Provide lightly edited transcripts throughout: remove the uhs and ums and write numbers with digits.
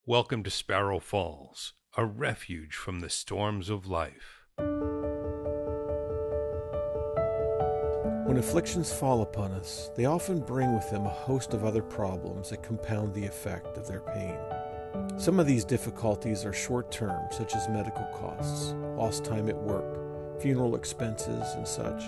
Welcome to Sparrow Falls, a refuge from the storms of life. When afflictions fall upon us, they often bring with them a host of other problems that compound the effect of their pain. Some of these difficulties are short-term, such as medical costs, lost time at work, funeral expenses, and such.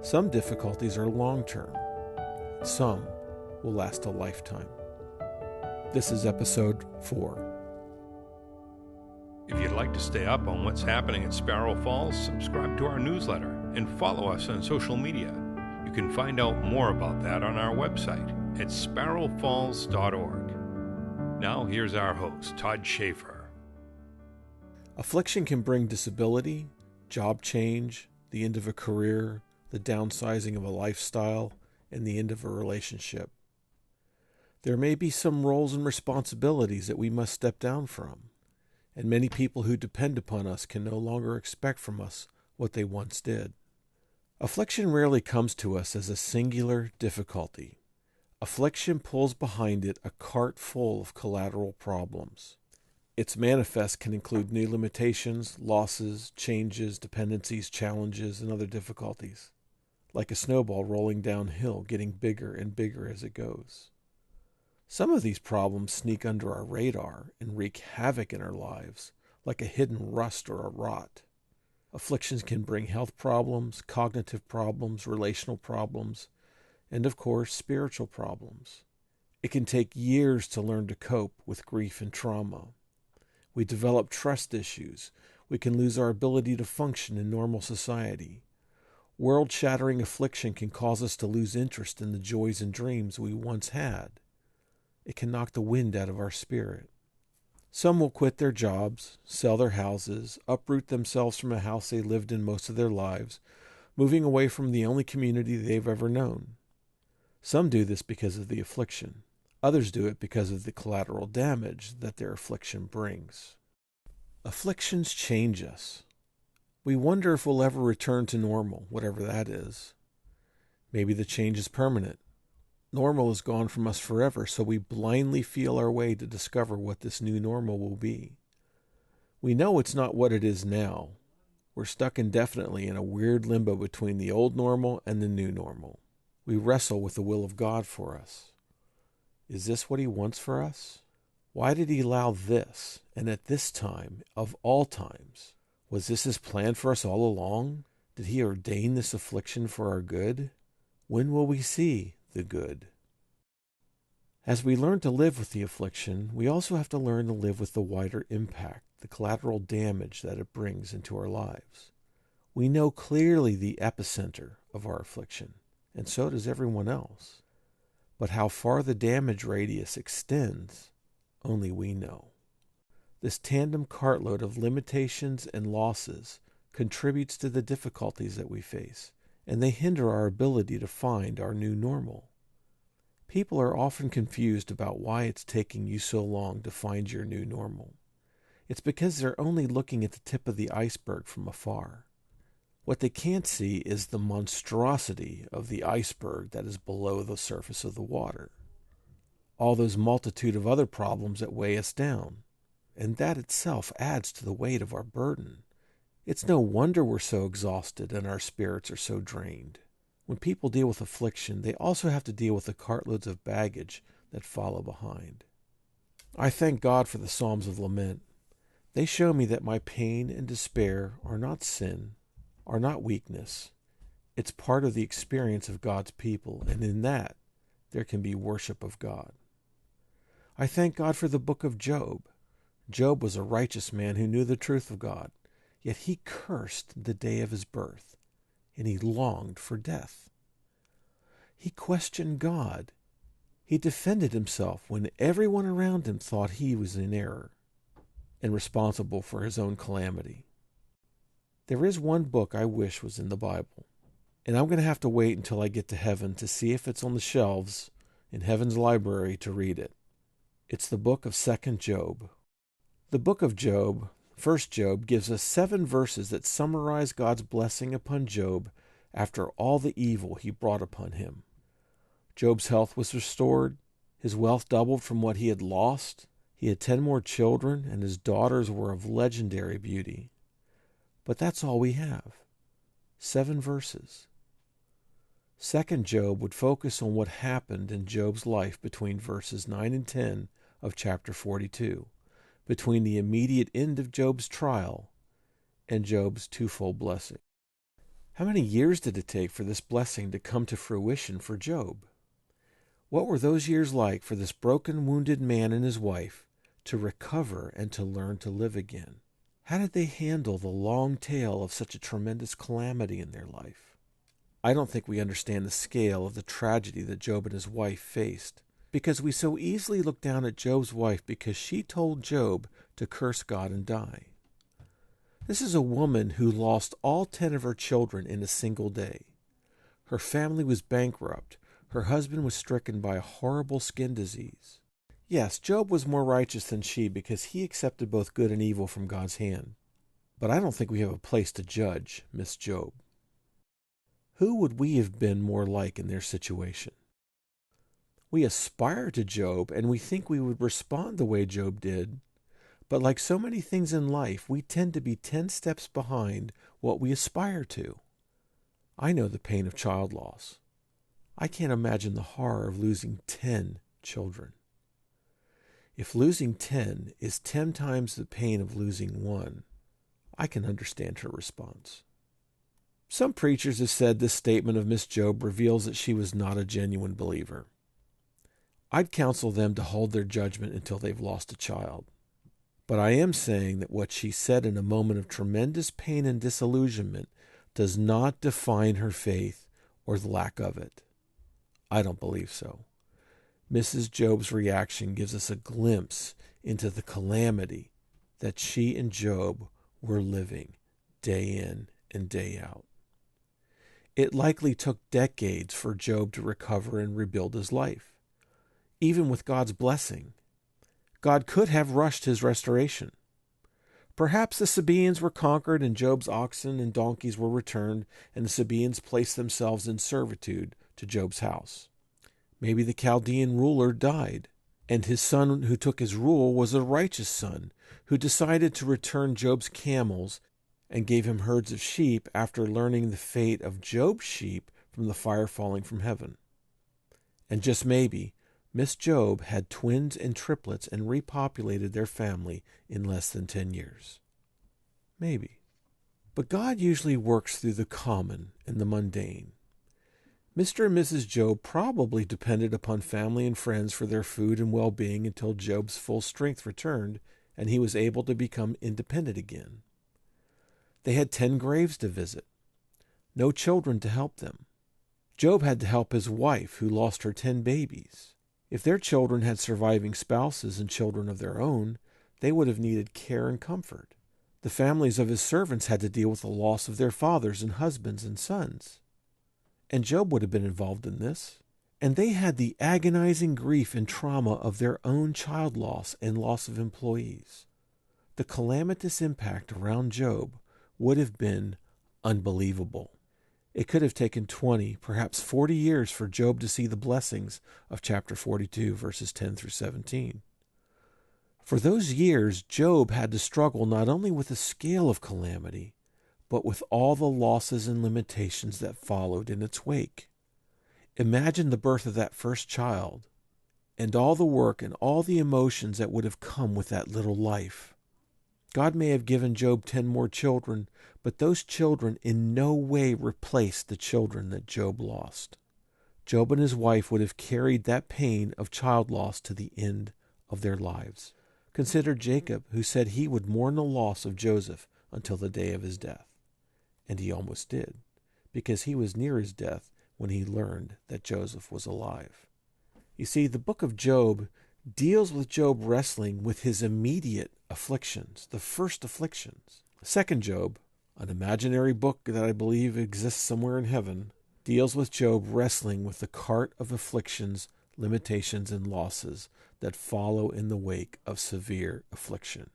Some difficulties are long-term. Some will last a lifetime. This is episode 4. If you'd like to stay up on what's happening at Sparrow Falls, subscribe to our newsletter and follow us on social media. You can find out more about that on our website at sparrowfalls.org. Now here's our host, Todd Schaefer. Affliction can bring disability, job change, the end of a career, the downsizing of a lifestyle, and the end of a relationship. There may be some roles and responsibilities that we must step down from, and many people who depend upon us can no longer expect from us what they once did. Affliction rarely comes to us as a singular difficulty. Affliction pulls behind it a cart full of collateral problems. Its manifest can include new limitations, losses, changes, dependencies, challenges, and other difficulties, like a snowball rolling downhill, getting bigger and bigger as it goes. Some of these problems sneak under our radar and wreak havoc in our lives, like a hidden rust or a rot. Afflictions can bring health problems, cognitive problems, relational problems, and of course, spiritual problems. It can take years to learn to cope with grief and trauma. We develop trust issues. We can lose our ability to function in normal society. World-shattering affliction can cause us to lose interest in the joys and dreams we once had. It can knock the wind out of our spirit. Some will quit their jobs, sell their houses, uproot themselves from a house they lived in most of their lives, moving away from the only community they've ever known. Some do this because of the affliction. Others do it because of the collateral damage that their affliction brings. Afflictions change us. We wonder if we'll ever return to normal, whatever that is. Maybe the change is permanent. Normal is gone from us forever, so we blindly feel our way to discover what this new normal will be. We know it's not what it is now. We're stuck indefinitely in a weird limbo between the old normal and the new normal. We wrestle with the will of God for us. Is this what He wants for us? Why did He allow this, and at this time, of all times? Was this His plan for us all along? Did He ordain this affliction for our good? When will we see the good? As we learn to live with the affliction, we also have to learn to live with the wider impact, the collateral damage that it brings into our lives. We know clearly the epicenter of our affliction, and so does everyone else. But how far the damage radius extends, only we know. This tandem cartload of limitations and losses contributes to the difficulties that we face, and they hinder our ability to find our new normal. People are often confused about why it's taking you so long to find your new normal. It's because they're only looking at the tip of the iceberg from afar. What they can't see is the monstrosity of the iceberg that is below the surface of the water. All those multitude of other problems that weigh us down, and that itself adds to the weight of our burden. It's no wonder we're so exhausted and our spirits are so drained. When people deal with affliction, they also have to deal with the cartloads of baggage that follow behind. I thank God for the Psalms of Lament. They show me that my pain and despair are not sin, are not weakness. It's part of the experience of God's people, and in that, there can be worship of God. I thank God for the book of Job. Job was a righteous man who knew the truth of God. Yet he cursed the day of his birth, and he longed for death. He questioned God. He defended himself when everyone around him thought he was in error and responsible for his own calamity. There is one book I wish was in the Bible, and I'm going to have to wait until I get to heaven to see if it's on the shelves in heaven's library to read it. It's the book of 2nd Job. The book of Job, 1st Job, gives us 7 verses that summarize God's blessing upon Job after all the evil he brought upon him. Job's health was restored. His wealth doubled from what he had lost. He had 10 more children, and his daughters were of legendary beauty. But that's all we have. 7 verses. Second Job would focus on what happened in Job's life between verses 9 and 10 of chapter 42, between the immediate end of Job's trial and Job's twofold blessing. How many years did it take for this blessing to come to fruition for Job? What were those years like for this broken, wounded man and his wife to recover and to learn to live again? How did they handle the long tail of such a tremendous calamity in their life? I don't think we understand the scale of the tragedy that Job and his wife faced, because we so easily look down at Job's wife because she told Job to curse God and die. This is a woman who lost all 10 of her children in a single day. Her family was bankrupt. Her husband was stricken by a horrible skin disease. Yes, Job was more righteous than she because he accepted both good and evil from God's hand. But I don't think we have a place to judge Miss Job. Who would we have been more like in their situation? We aspire to Job, and we think we would respond the way Job did. But like so many things in life, we tend to be 10 steps behind what we aspire to. I know the pain of child loss. I can't imagine the horror of losing 10 children. If losing 10 is 10 times the pain of losing 1, I can understand her response. Some preachers have said this statement of Miss Job reveals that she was not a genuine believer. I'd counsel them to hold their judgment until they've lost a child. But I am saying that what she said in a moment of tremendous pain and disillusionment does not define her faith or the lack of it. I don't believe so. Mrs. Job's reaction gives us a glimpse into the calamity that she and Job were living day in and day out. It likely took decades for Job to recover and rebuild his life. Even with God's blessing, God could have rushed his restoration. Perhaps the Sabaeans were conquered and Job's oxen and donkeys were returned, and the Sabaeans placed themselves in servitude to Job's house. Maybe the Chaldean ruler died, and his son who took his rule was a righteous son who decided to return Job's camels and gave him herds of sheep after learning the fate of Job's sheep from the fire falling from heaven. And just maybe, Miss Job had twins and triplets and repopulated their family in less than 10 years. Maybe. But God usually works through the common and the mundane. Mr. and Mrs. Job probably depended upon family and friends for their food and well-being until Job's full strength returned and he was able to become independent again. They had 10 graves to visit, no children to help them. Job had to help his wife, who lost her 10 babies. If their children had surviving spouses and children of their own, they would have needed care and comfort. The families of his servants had to deal with the loss of their fathers and husbands and sons. And Job would have been involved in this. And they had the agonizing grief and trauma of their own child loss and loss of employees. The calamitous impact around Job would have been unbelievable. It could have taken 20, perhaps 40 years for Job to see the blessings of chapter 42, verses 10 through 17. For those years, Job had to struggle not only with the scale of calamity, but with all the losses and limitations that followed in its wake. Imagine the birth of that first child, and all the work and all the emotions that would have come with that little life. God may have given Job 10 more children, but those children in no way replaced the children that Job lost. Job and his wife would have carried that pain of child loss to the end of their lives. Consider Jacob, who said he would mourn the loss of Joseph until the day of his death. And he almost did, because he was near his death when he learned that Joseph was alive. You see, the book of Job deals with Job wrestling with his immediate afflictions, the first afflictions. Second Job, an imaginary book that I believe exists somewhere in heaven, deals with Job wrestling with the cart of afflictions, limitations, and losses that follow in the wake of severe affliction.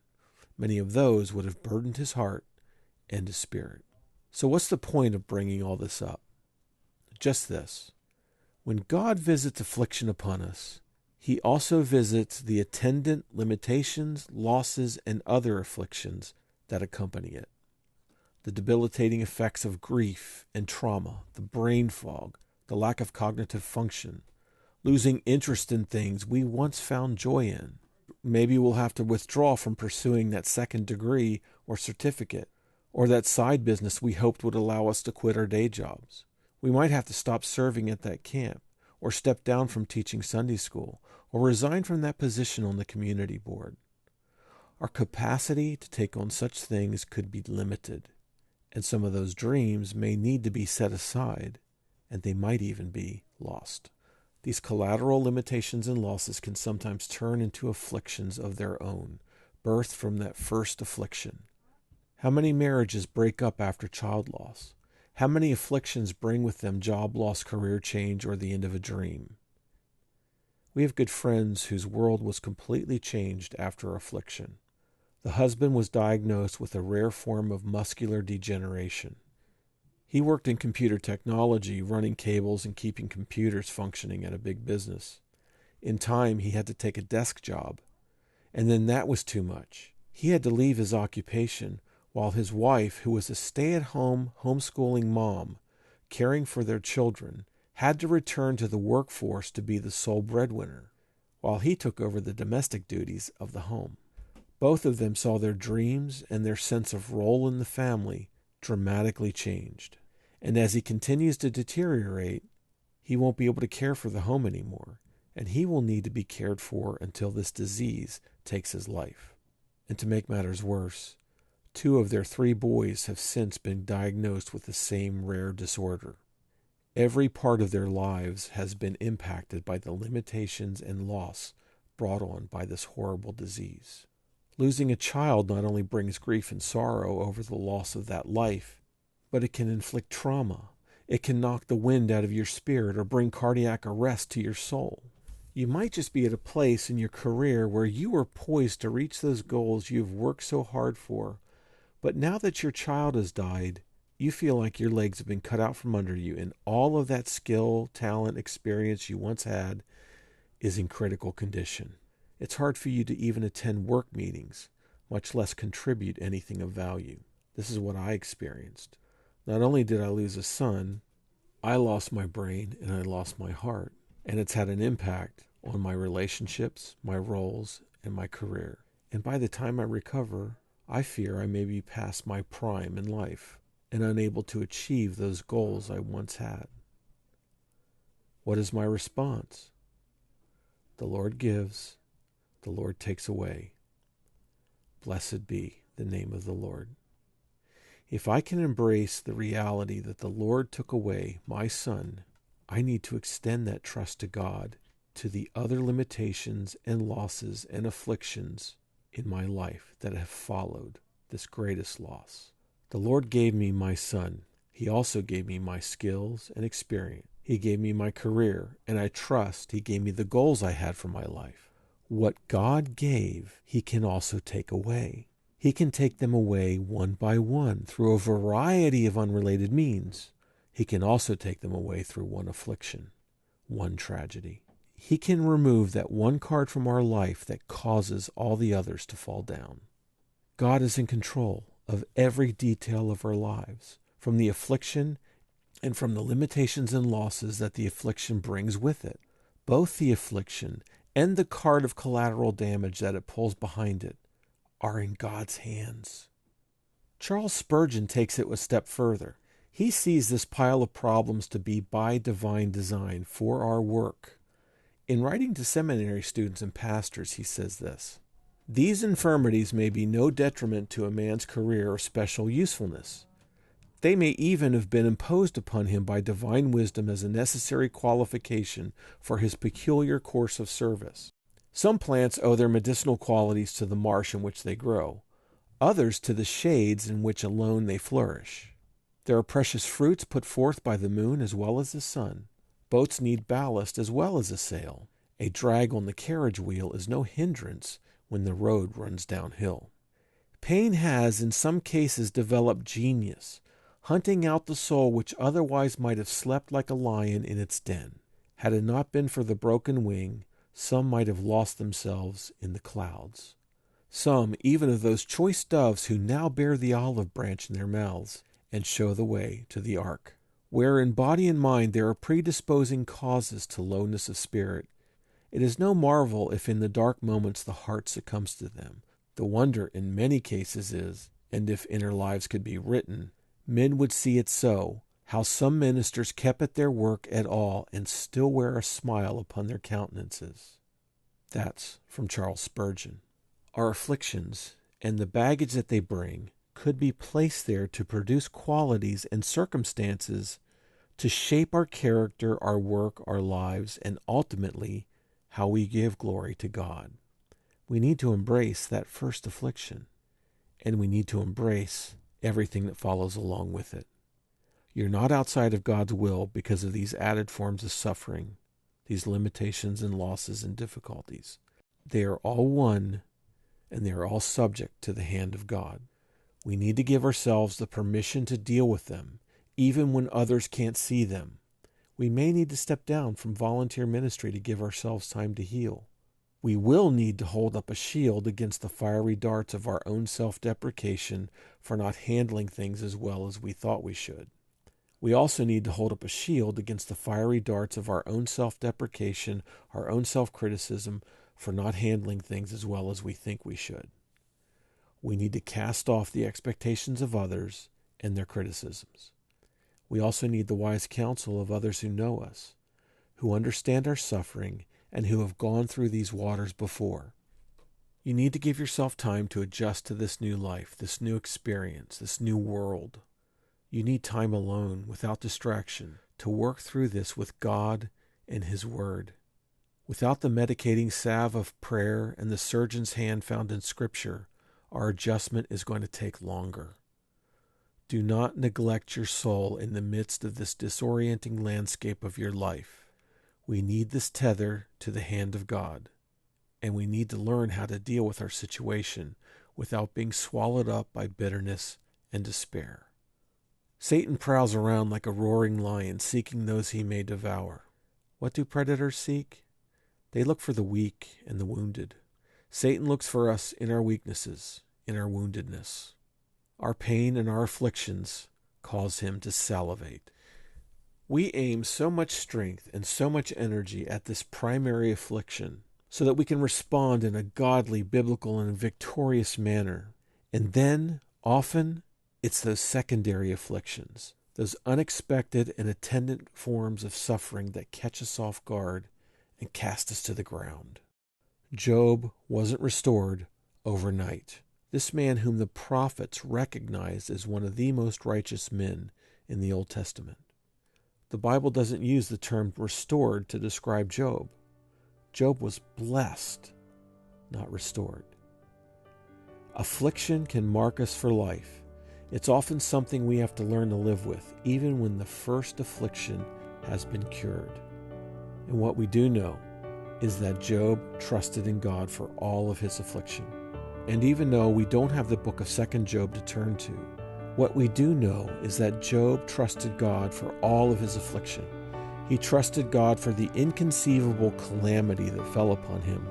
Many of those would have burdened his heart and his spirit. So what's the point of bringing all this up? Just this. When God visits affliction upon us, He also visits the attendant limitations, losses, and other afflictions that accompany it. The debilitating effects of grief and trauma, the brain fog, the lack of cognitive function, losing interest in things we once found joy in. Maybe we'll have to withdraw from pursuing that second degree or certificate, or that side business we hoped would allow us to quit our day jobs. We might have to stop serving at that camp, or step down from teaching Sunday school, or resign from that position on the community board. Our capacity to take on such things could be limited, and some of those dreams may need to be set aside, and they might even be lost. These collateral limitations and losses can sometimes turn into afflictions of their own, birthed from that first affliction. How many marriages break up after child loss? How many afflictions bring with them job loss, career change, or the end of a dream? We have good friends whose world was completely changed after affliction. The husband was diagnosed with a rare form of muscular degeneration. He worked in computer technology, running cables and keeping computers functioning at a big business. In time, he had to take a desk job, and then that was too much. He had to leave his occupation, while his wife, who was a stay-at-home homeschooling mom, caring for their children, had to return to the workforce to be the sole breadwinner, while he took over the domestic duties of the home. Both of them saw their dreams and their sense of role in the family dramatically changed. And as he continues to deteriorate, he won't be able to care for the home anymore, and he will need to be cared for until this disease takes his life. And to make matters worse, 2 of their 3 boys have since been diagnosed with the same rare disorder. Every part of their lives has been impacted by the limitations and loss brought on by this horrible disease. Losing a child not only brings grief and sorrow over the loss of that life, but it can inflict trauma. It can knock the wind out of your spirit or bring cardiac arrest to your soul. You might just be at a place in your career where you are poised to reach those goals you've worked so hard for, but now that your child has died, you feel like your legs have been cut out from under you, and all of that skill, talent, experience you once had is in critical condition. It's hard for you to even attend work meetings, much less contribute anything of value. This is what I experienced. Not only did I lose a son, I lost my brain and I lost my heart, and it's had an impact on my relationships, my roles, and my career. And by the time I recover, I fear I may be past my prime in life and unable to achieve those goals I once had. What is my response? The Lord gives, the Lord takes away. Blessed be the name of the Lord. If I can embrace the reality that the Lord took away my son, I need to extend that trust to God, to the other limitations and losses and afflictions in my life that have followed this greatest loss. The Lord gave me my son. He also gave me my skills and experience. He gave me my career, and I trust He gave me the goals I had for my life. What God gave, He can also take away. He can take them away one by one through a variety of unrelated means. He can also take them away through one affliction, one tragedy. He can remove that one card from our life that causes all the others to fall down. God is in control of every detail of our lives, from the affliction and from the limitations and losses that the affliction brings with it. Both the affliction and the card of collateral damage that it pulls behind it are in God's hands. Charles Spurgeon takes it a step further. He sees this pile of problems to be by divine design for our work. In writing to seminary students and pastors, he says this: "These infirmities may be no detriment to a man's career or special usefulness. They may even have been imposed upon him by divine wisdom as a necessary qualification for his peculiar course of service. Some plants owe their medicinal qualities to the marsh in which they grow, others to the shades in which alone they flourish. There are precious fruits put forth by the moon as well as the sun. Boats need ballast as well as a sail. A drag on the carriage wheel is no hindrance when the road runs downhill. Pain has in some cases developed genius, hunting out the soul which otherwise might have slept like a lion in its den. Had it not been for the broken wing, Some might have lost themselves in the clouds. Some, even of those choice doves who now bear the olive branch in their mouths and show the way to the ark, where in body and mind there are predisposing causes to lowness of spirit. It is no marvel if in the dark moments the heart succumbs to them. The wonder in many cases is, and if inner lives could be written, men would see it so, how some ministers kept at their work at all and still wear a smile upon their countenances. That's from Charles Spurgeon. Our afflictions and the baggage that they bring could be placed there to produce qualities and circumstances to shape our character, our work, our lives, and ultimately how we give glory to God. We need to embrace that first affliction, and we need to embrace everything that follows along with it. You're not outside of God's will because of these added forms of suffering, these limitations and losses and difficulties. They are all one, and they are all subject to the hand of God. We need to give ourselves the permission to deal with them, even when others can't see them. We may need to step down from volunteer ministry to give ourselves time to heal. We will need to hold up a shield against the fiery darts of our own self-deprecation for not handling things as well as we thought we should. We also need to hold up a shield against the fiery darts of our own self-deprecation, our own self-criticism for not handling things as well as we think we should. We need to cast off the expectations of others and their criticisms. We also need the wise counsel of others who know us, who understand our suffering, and who have gone through these waters before. You need to give yourself time to adjust to this new life, this new experience, this new world. You need time alone, without distraction, to work through this with God and His Word. Without the medicating salve of prayer and the surgeon's hand found in Scripture, our adjustment is going to take longer. Do not neglect your soul in the midst of this disorienting landscape of your life. We need this tether to the hand of God, and we need to learn how to deal with our situation without being swallowed up by bitterness and despair. Satan prowls around like a roaring lion, seeking those he may devour. What do predators seek? They look for the weak and the wounded. Satan looks for us in our weaknesses, in our woundedness. Our pain and our afflictions cause him to salivate. We aim so much strength and so much energy at this primary affliction so that we can respond in a godly, biblical, and victorious manner. And then, often, it's those secondary afflictions, those unexpected and attendant forms of suffering that catch us off guard and cast us to the ground. Job wasn't restored overnight. This man whom the prophets recognized as one of the most righteous men in the Old Testament. The Bible doesn't use the term restored to describe Job. Job was blessed, not restored. Affliction can mark us for life. It's often something we have to learn to live with, even when the first affliction has been cured. And what we do know is that Job trusted in God for all of his affliction. And even though we don't have the book of 2nd Job to turn to, what we do know is that Job trusted God for all of his affliction. He trusted God for the inconceivable calamity that fell upon him.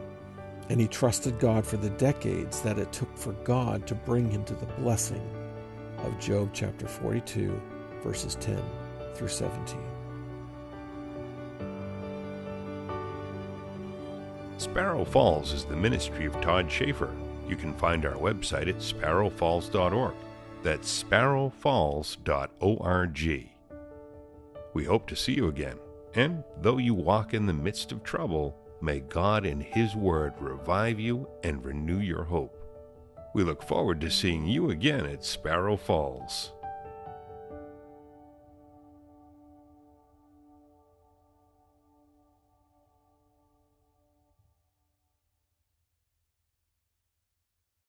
And he trusted God for the decades that it took for God to bring him to the blessing of Job chapter 42, verses 10 through 17. Sparrow Falls is the ministry of Todd Schaefer. You can find our website at sparrowfalls.org. That's sparrowfalls.org. We hope to see you again, and though you walk in the midst of trouble, may God in His Word revive you and renew your hope. We look forward to seeing you again at Sparrow Falls.